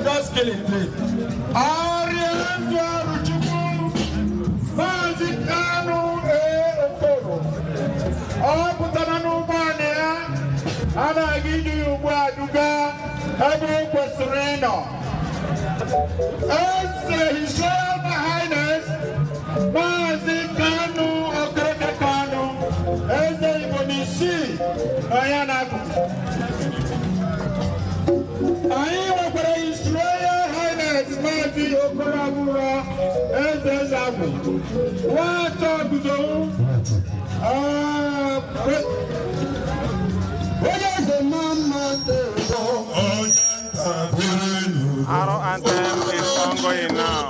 Just kill it, please. Ikeji Arochukwu, Amikpe His Royal Highness, Aro anthem is ongoing now.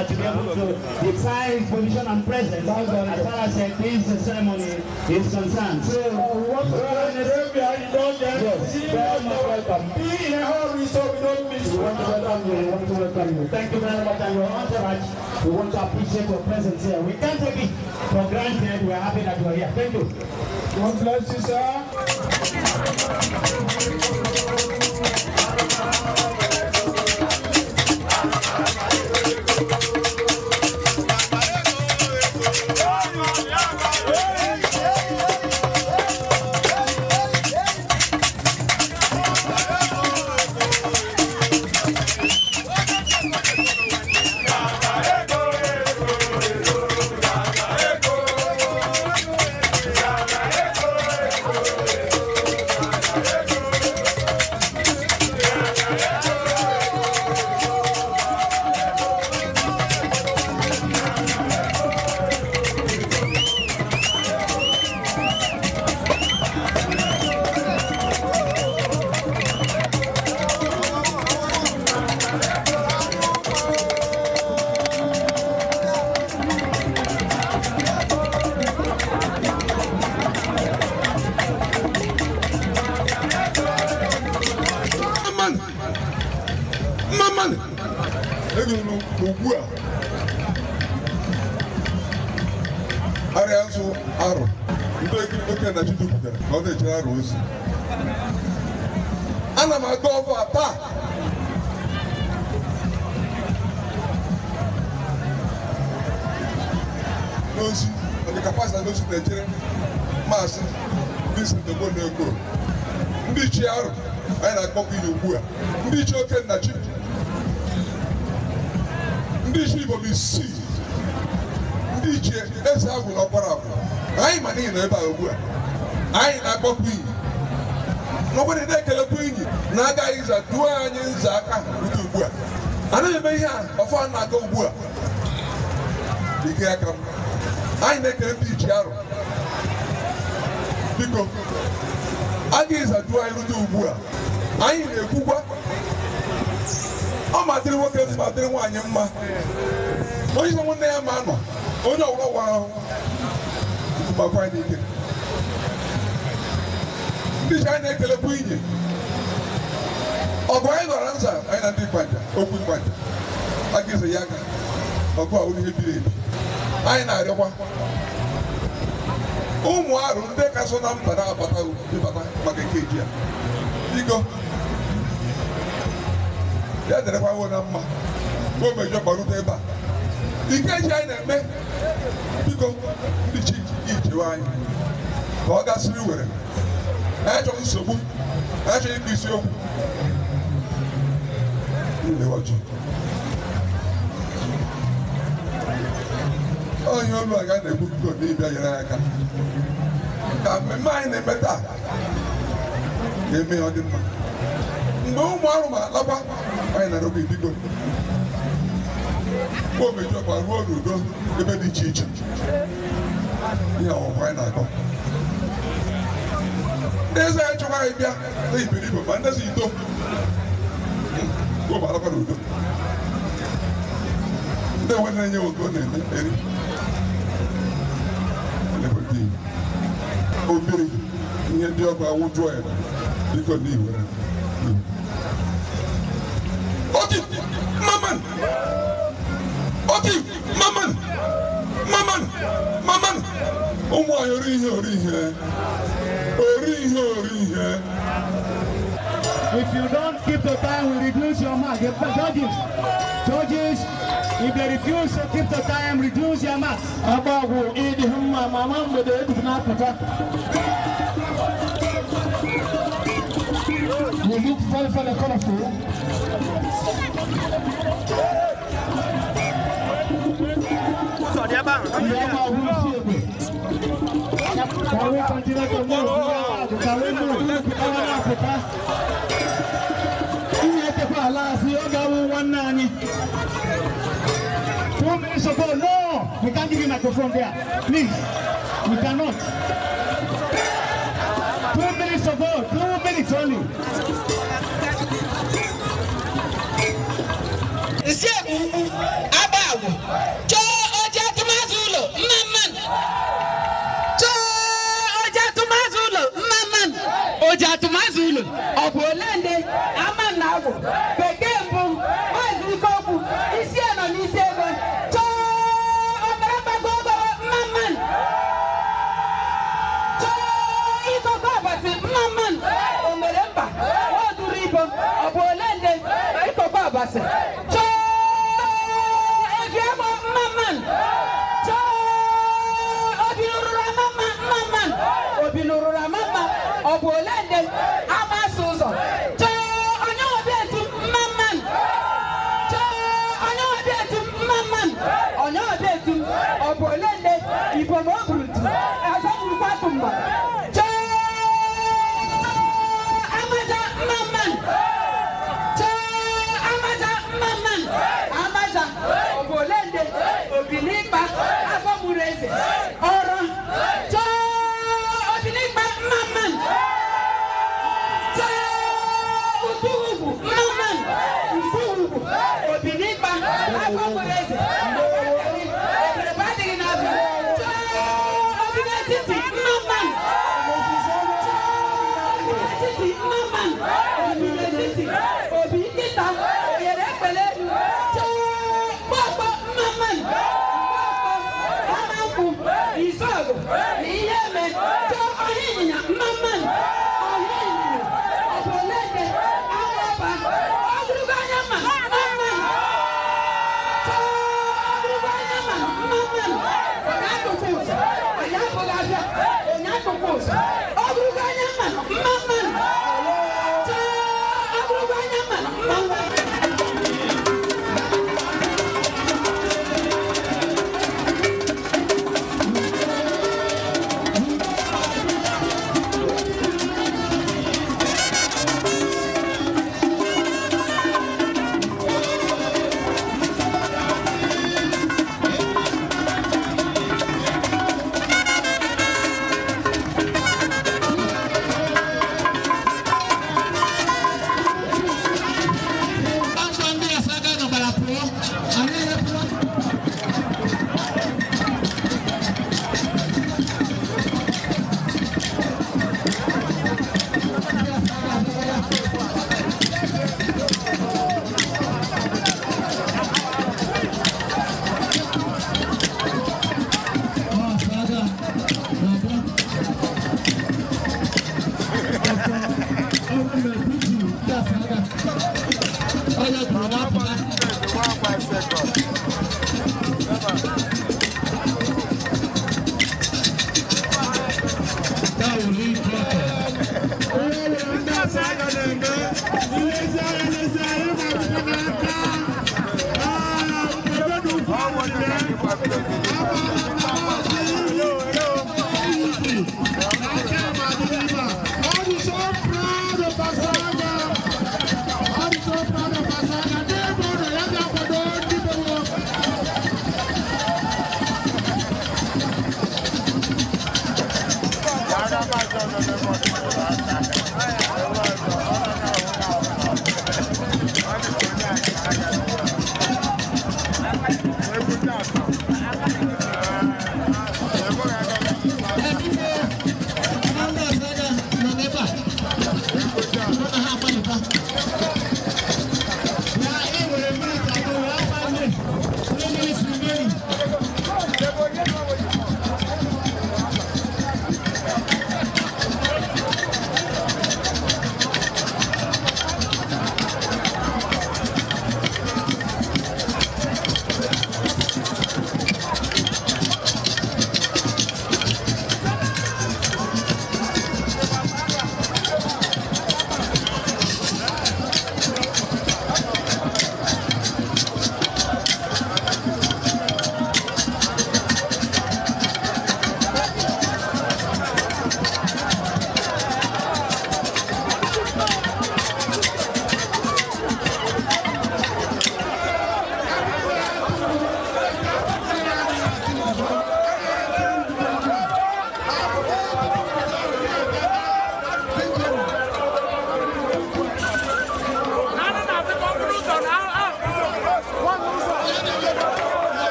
To be able to define his position and presence as far as this ceremony is concerned. So, we want to welcome. Be in a hurry so we don't miss. We want to welcome you. Thank you very much, and your entourage. We want to appreciate your presence here. We can't take it for granted. We are happy that you are here. Thank you. God bless you, sir. Ikeji Aro, Ikeji Aro. And I'm a go for attack. Those on the capacity of those Nigerian mass, this is the one they go. Ikeji Aro, and I copy you. Ikeji Arochukwu. Ikeji will be seized. Ikeji Arochukwu no para. I money in the Bible. I na copy. Nobody there can bring you. Naga is a duan in Zaka with you. I know you may have a fun not go. I make a Ikeji Aro. biko agaghị adụ anyị rute ugbu a anyị na-ekwukwa ọ madịrị nwoke mma dịrị nwaanyị mma onye isi nwanne ya ma nọ onye ọwụwa wa ahụ gbakwa anyị n'ike ndị ji anyị na-ekelekwa inye ọgụ anyị nọrọ nza anyị na ndị mgbanja okwu mgbanja agaghị ya aka ọgụ a ihe biri ebi anyị na-arịọkwa ụmụ arụ ndị ka so na mba na-abata ịbata maka Ikeji a biko ya dịrịkwa wo na mma o mejọ gbarute ebe a Ikeji anyị na-eme biko ndị chi ijewe anyị ka ọ gasịrị were anyị chọrọ nsogbu anyị chọrọ ịkụ isiokwu nlewaji onye olu aga na-ekwu biko na ịbịa nyere aka ka mmemme anyị na-eme taa ga-eme ọ dị mma mgbe ụmụ arụ ma lakwa anyị na-arụkwa biko o mejọkwa ruo n'udo ebe dị iche iche ihe ọmụmụ anyị na-akọ ndị eze anyị chọkwa anyị bịa na iberibe ma ndezi ito ụmụ alakwa n'udo ndị enwe na-enye ogo na-eme eri obere ihe ndị ọgụ awụjụọ ya biko n'iwere Oti maman ụmụ anyị ori ihe If you don't keep the time, we reduce your mark. Judges, if they refuse to keep the time, reduce your marks. You look very colorful. Can we continue to move? Can we move? Two minutes ago, no! We can't give you a microphone there. Please. We cannot. 2 minutes ago, 2 minutes only. Adamazi Obolende Amanago Bekembu Mazikoku Isiano Nisego Cho Omeramba Gogo Maman Cho Iko Babasi Maman Omeramba Oduribo Obolende Iko Babasi Cho Efiamo Maman Cho Obinurura Maman Obinurura Maman Obolende Amasuzo Cho Onyobetu Maman Cho Onyobetu Maman Onyobetu Obolende Ibomogrutu Azamupatumba Cho Amaja Maman Cho Amaja Maman Amaja Obolende Obilimba Afamureze Oro Cho Obilimba Maman Obinikba, Afamureze, everybody in Abia. Obinetiti, Maman. Obinetiti, Maman. Obinetiti, Obinkita, Yerekele. Baba, Maman. Amaku, Isogo, Iyeme, Ohinya, Maman. Ohinya, Obolende, Amaba, Ogruganyama.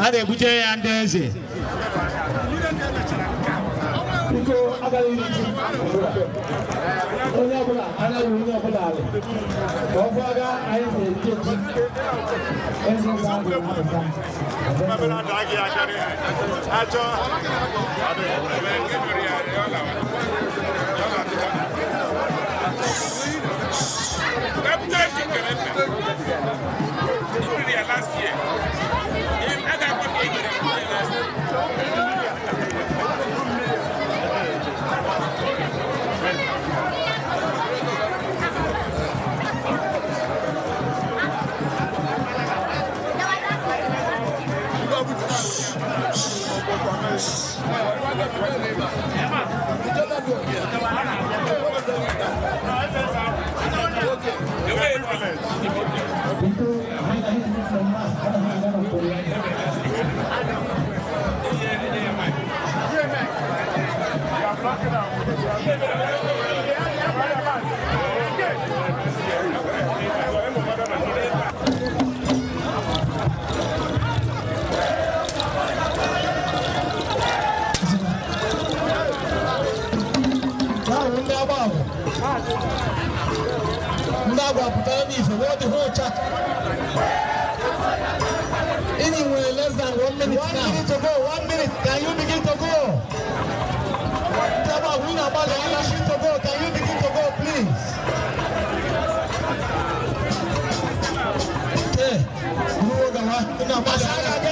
a na-ebuje ya ndị eze onye ọbụla anaghị onye ọbụla ala ka ọ gwaga anyị na-eji eze last year. Ndagwa putara n'ife, what the whole chat. about the leadership to go. Can you begin to go, please? Okay.